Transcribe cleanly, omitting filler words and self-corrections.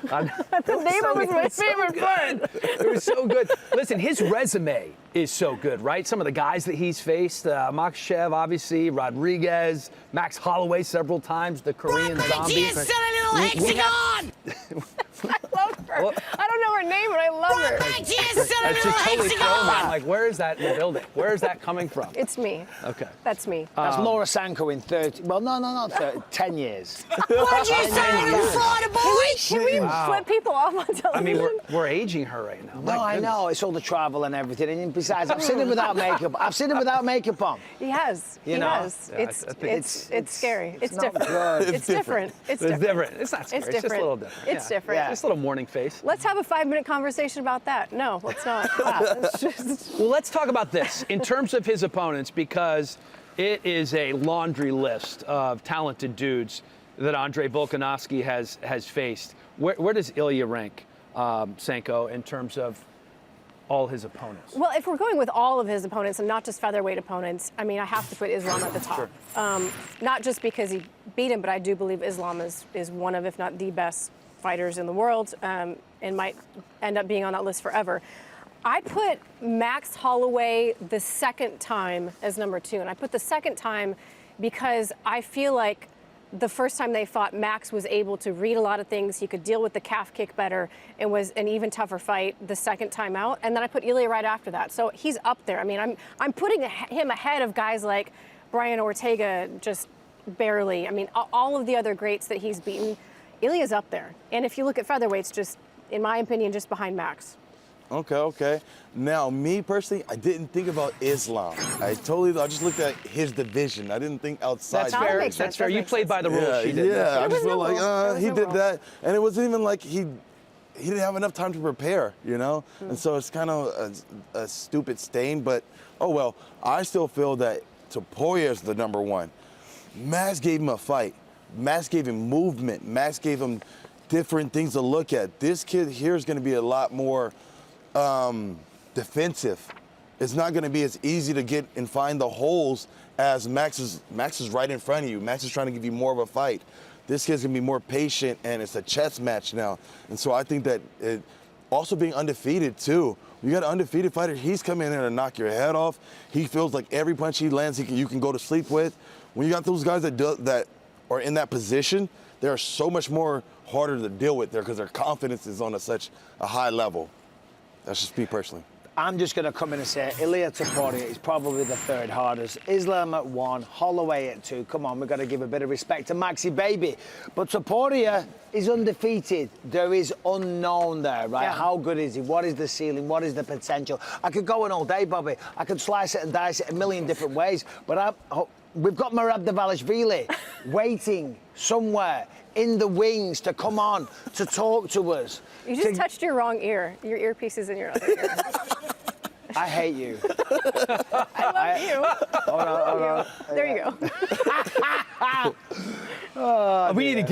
The neighbor was my favorite part. It was so good. Listen, his resume is so good, right? Some of the guys that he's faced, Makhachev, obviously, Rodriguez, Max Holloway several times, the Korean zombie. I love her. Well, I don't know her name, but I love her. That's just totally thrown me. I'm like, where is that in the building? Where is that coming from? It's me. Okay. That's me. That's Laura Sanko in 30, well, no, not 30, 10 years. What you say, you Florida boy? Can we flip people off on television? I mean, we're aging her right now. No, I know. It's all the travel and everything. And besides, I've seen him without makeup. I've seen him without makeup on. He has. You he know? has. Yeah, It's scary. It's not different. good. It's different. It's It's different. different. It's not scary. It's It's just a different. little different. It's different. Yeah. Just a little morning face. Let's have a 5-minute conversation about that. No, let's not. It's just... Well, let's talk about this in terms of his opponents, because it is a laundry list of talented dudes that Andrei Volkanovski has faced. Where does Ilya rank, Sanko, in terms of all his opponents? Well, if we're going with all of his opponents and not just featherweight opponents, I mean, I have to put Islam at the top. Sure. Not just because he beat him, but I do believe Islam is one of, if not the best fighters in the world, and might end up being on that list forever. I put Max Holloway the second time as number 2, and I put the second time because I feel like the first time they fought, Max was able to read a lot of things. He could deal with the calf kick better and was an even tougher fight the second time out. And then I put Ilya right after that. So he's up there. I mean, I'm putting him ahead of guys like Brian Ortega, just barely. I mean, all of the other greats that he's beaten, Ilya's up there. And if you look at featherweights, just, in my opinion, just behind Max. Okay. Now, me personally, I didn't think about Islam. I just looked at his division. I didn't think outside. That's fair. makes sense. That's fair. That You makes played sense. by the rules. She did. Yeah, I There just was feel no like rule. There was he no did rule. that, and it wasn't even like he didn't have enough time to prepare, you know. And so it's kind of a stupid stain, but oh well. I still feel that Topuria is the number 1. Max gave him a fight. Max gave him movement. Max gave him different things to look at. This kid here is going to be a lot more defensive. It's not going to be as easy to get and find the holes as Max is right in front of you. Max is trying to give you more of a fight. This kid's going to be more patient, and it's a chess match now. And so I think that also being undefeated, too. You got an undefeated fighter, he's coming in there to knock your head off. He feels like every punch he lands, you can go to sleep with. When you got those guys that are in that position, they're so much more harder to deal with there because their confidence is on such a high level. That's just me personally. I'm just going to come in and say Ilya Topuria is probably the 3rd hardest. Islam at 1, Holloway at 2. Come on, we've got to give a bit of respect to Maxi Baby. But Topuria is undefeated. There is unknown there, right? Yeah. How good is he? What is the ceiling? What is the potential? I could go on all day, Bobby. I could slice it and dice it a million different ways. But we've got Merab Dvalishvili waiting somewhere in the wings to come on to talk to us. You just touched your wrong ear. Your earpiece is in your other ear. I hate you. I love you. Hold on. There you go. We need to